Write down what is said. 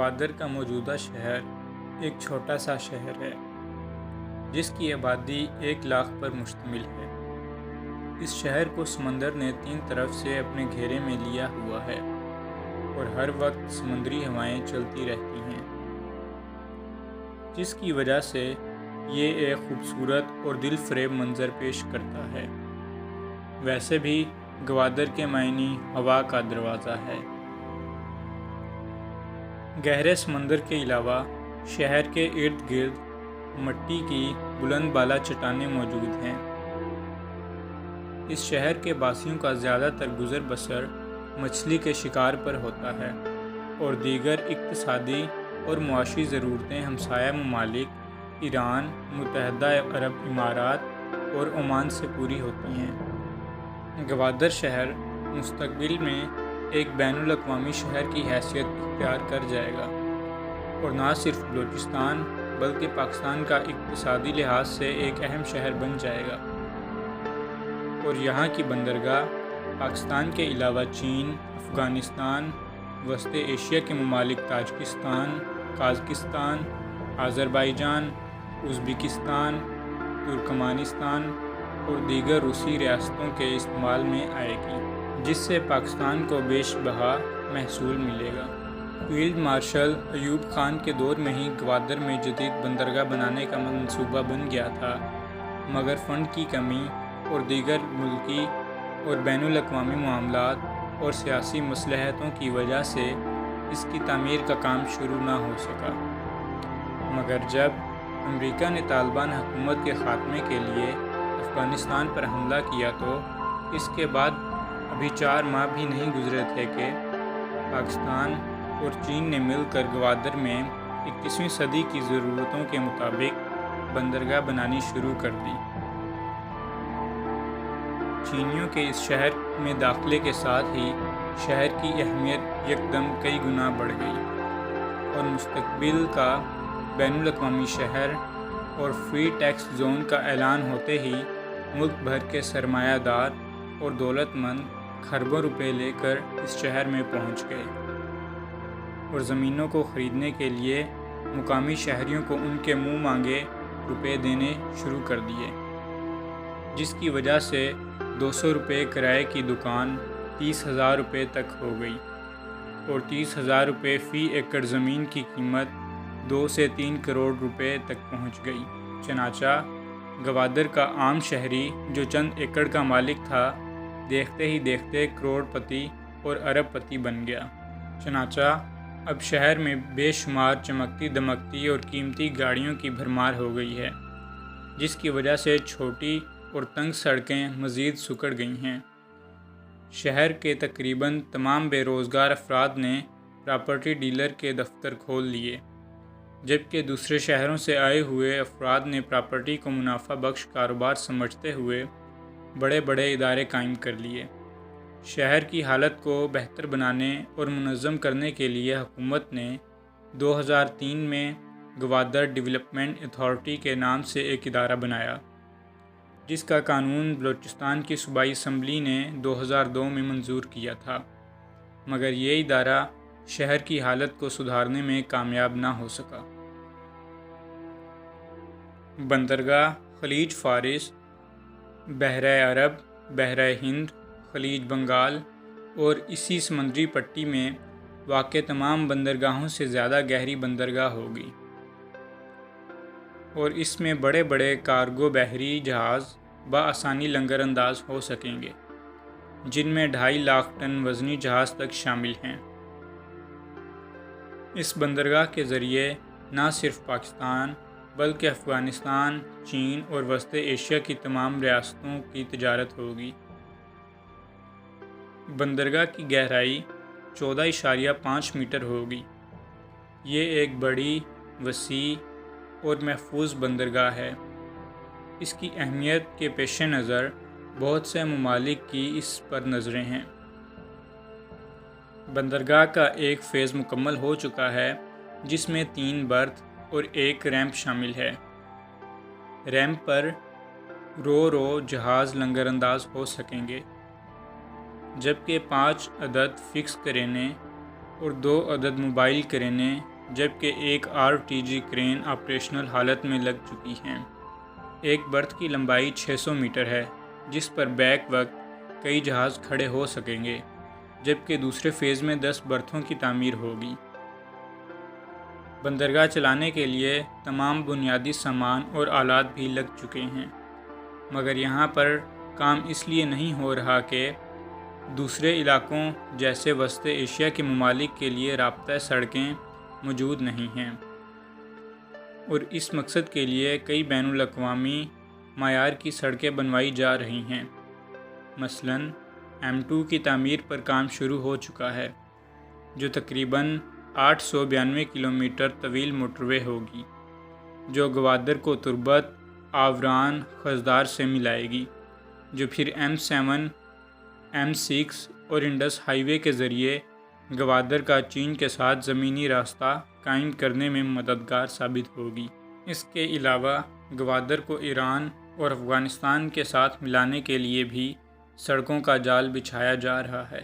گوادر کا موجودہ شہر ایک چھوٹا سا شہر ہے جس کی آبادی 1 لاکھ پر مشتمل ہے۔ اس شہر کو سمندر نے 3 طرف سے اپنے گھیرے میں لیا ہوا ہے اور ہر وقت سمندری ہوائیں چلتی رہتی ہیں، جس کی وجہ سے یہ ایک خوبصورت اور دل فریب منظر پیش کرتا ہے۔ ویسے بھی گوادر کے معنی ہوا کا دروازہ ہے۔ گہرے سمندر کے علاوہ شہر کے ارد گرد مٹی کی بلند بالا چٹانیں موجود ہیں۔ اس شہر کے باسیوں کا زیادہ تر گزر بسر مچھلی کے شکار پر ہوتا ہے اور دیگر اقتصادی اور معاشی ضرورتیں ہمسایہ ممالک ایران، متحدہ عرب امارات اور عمان سے پوری ہوتی ہیں۔ گوادر شہر مستقبل میں ایک بین الاقوامی شہر کی حیثیت اختیار کر جائے گا اور نہ صرف بلوچستان بلکہ پاکستان کا اقتصادی لحاظ سے ایک اہم شہر بن جائے گا، اور یہاں کی بندرگاہ پاکستان کے علاوہ چین، افغانستان، وسط ایشیا کے ممالک Tajikistan, Kazakhstan, Azerbaijan, Uzbekistan, Turkmenistan اور دیگر روسی ریاستوں کے استعمال میں آئے گی، جس سے پاکستان کو بیش بہا محصول ملے گا۔ فیلڈ مارشل ایوب خان کے دور میں ہی گوادر میں جدید بندرگاہ بنانے کا منصوبہ بن گیا تھا، مگر فنڈ کی کمی اور دیگر ملکی اور بین الاقوامی معاملات اور سیاسی مصلحتوں کی وجہ سے اس کی تعمیر کا کام شروع نہ ہو سکا۔ مگر جب امریکہ نے طالبان حکومت کے خاتمے کے لیے افغانستان پر حملہ کیا تو اس کے بعد ابھی 4 ماہ بھی نہیں گزرے تھے کہ پاکستان اور چین نے مل کر گوادر میں 21ویں صدی کی ضرورتوں کے مطابق بندرگاہ بنانی شروع کر دی۔ چینیوں کے اس شہر میں داخلے کے ساتھ ہی شہر کی اہمیت یکدم کئی گنا بڑھ گئی اور مستقبل کا بین الاقوامی شہر اور فری ٹیکس زون کا اعلان ہوتے ہی ملک بھر کے سرمایہ دار اور دولت مند کھربوں روپے لے کر اس شہر میں پہنچ گئے اور زمینوں کو خریدنے کے لیے مقامی شہریوں کو ان کے منہ مانگے روپے دینے شروع کر دیے، جس کی وجہ سے 200 روپے کرائے کی دکان 30,000 روپے تک ہو گئی اور 30,000 روپے فی ایکڑ زمین کی قیمت 2 سے 3 کروڑ روپے تک پہنچ گئی۔ چنانچہ گوادر کا عام شہری جو چند ایکڑ کا مالک تھا، دیکھتے ہی دیکھتے کروڑ پتی اور ارب پتی بن گیا۔ چنانچہ اب شہر میں بے شمار چمکتی دمکتی اور قیمتی گاڑیوں کی بھرمار ہو گئی ہے، جس کی وجہ سے چھوٹی اور تنگ سڑکیں مزید سکڑ گئی ہیں۔ شہر کے تقریباً تمام بے روزگار افراد نے پراپرٹی ڈیلر کے دفتر کھول لیے، جبکہ دوسرے شہروں سے آئے ہوئے افراد نے پراپرٹی کو منافع بخش کاروبار سمجھتے ہوئے بڑے بڑے ادارے قائم کر لیے۔ شہر کی حالت کو بہتر بنانے اور منظم کرنے کے لیے حکومت نے 2003 میں گوادر ڈیولپمنٹ اتھارٹی کے نام سے ایک ادارہ بنایا، جس کا قانون بلوچستان کی صوبائی اسمبلی نے 2002 میں منظور کیا تھا، مگر یہ ادارہ شہر کی حالت کو سدھارنے میں کامیاب نہ ہو سکا۔ بندرگاہ خلیج فارس، بحیرہ عرب، بحیرہ ہند، خلیج بنگال اور اسی سمندری پٹی میں واقع تمام بندرگاہوں سے زیادہ گہری بندرگاہ ہوگی اور اس میں بڑے بڑے کارگو بحری جہاز بآسانی لنگر انداز ہو سکیں گے، جن میں 2.5 لاکھ ٹن وزنی جہاز تک شامل ہیں۔ اس بندرگاہ کے ذریعے نہ صرف پاکستان بلکہ افغانستان، چین اور وسط ایشیا کی تمام ریاستوں کی تجارت ہوگی۔ بندرگاہ کی گہرائی 14.5 میٹر ہوگی۔ یہ ایک بڑی، وسیع اور محفوظ بندرگاہ ہے۔ اس کی اہمیت کے پیش نظر بہت سے ممالک کی اس پر نظریں ہیں۔ بندرگاہ کا ایک فیز مکمل ہو چکا ہے، جس میں 3 برتھ اور 1 ریمپ شامل ہے۔ ریمپ پر رو جہاز لنگر انداز ہو سکیں گے، جبکہ 5 عدد فکس کرینے اور 2 عدد موبائل کرینے جبکہ ایک RTG کرین آپریشنل حالت میں لگ چکی ہیں۔ ایک برتھ کی لمبائی 600 میٹر ہے، جس پر بیک وقت کئی جہاز کھڑے ہو سکیں گے، جبکہ دوسرے فیز میں 10 برتھوں کی تعمیر ہوگی۔ بندرگاہ چلانے کے لیے تمام بنیادی سامان اور آلات بھی لگ چکے ہیں، مگر یہاں پر کام اس لیے نہیں ہو رہا کہ دوسرے علاقوں جیسے وسط ایشیا کے ممالک کے لیے رابطہ سڑکیں موجود نہیں ہیں، اور اس مقصد کے لیے کئی بین الاقوامی معیار کی سڑکیں بنوائی جا رہی ہیں۔ مثلاً M2 کی تعمیر پر کام شروع ہو چکا ہے، جو تقریباً 892 کلومیٹر طویل موٹروے ہوگی، جو گوادر کو تربت، آوران، خضدار سے ملائے گی، جو پھر M7، M6 اور انڈس ہائی وے کے ذریعے گوادر کا چین کے ساتھ زمینی راستہ قائم کرنے میں مددگار ثابت ہوگی۔ اس کے علاوہ گوادر کو ایران اور افغانستان کے ساتھ ملانے کے لیے بھی سڑکوں کا جال بچھایا جا رہا ہے۔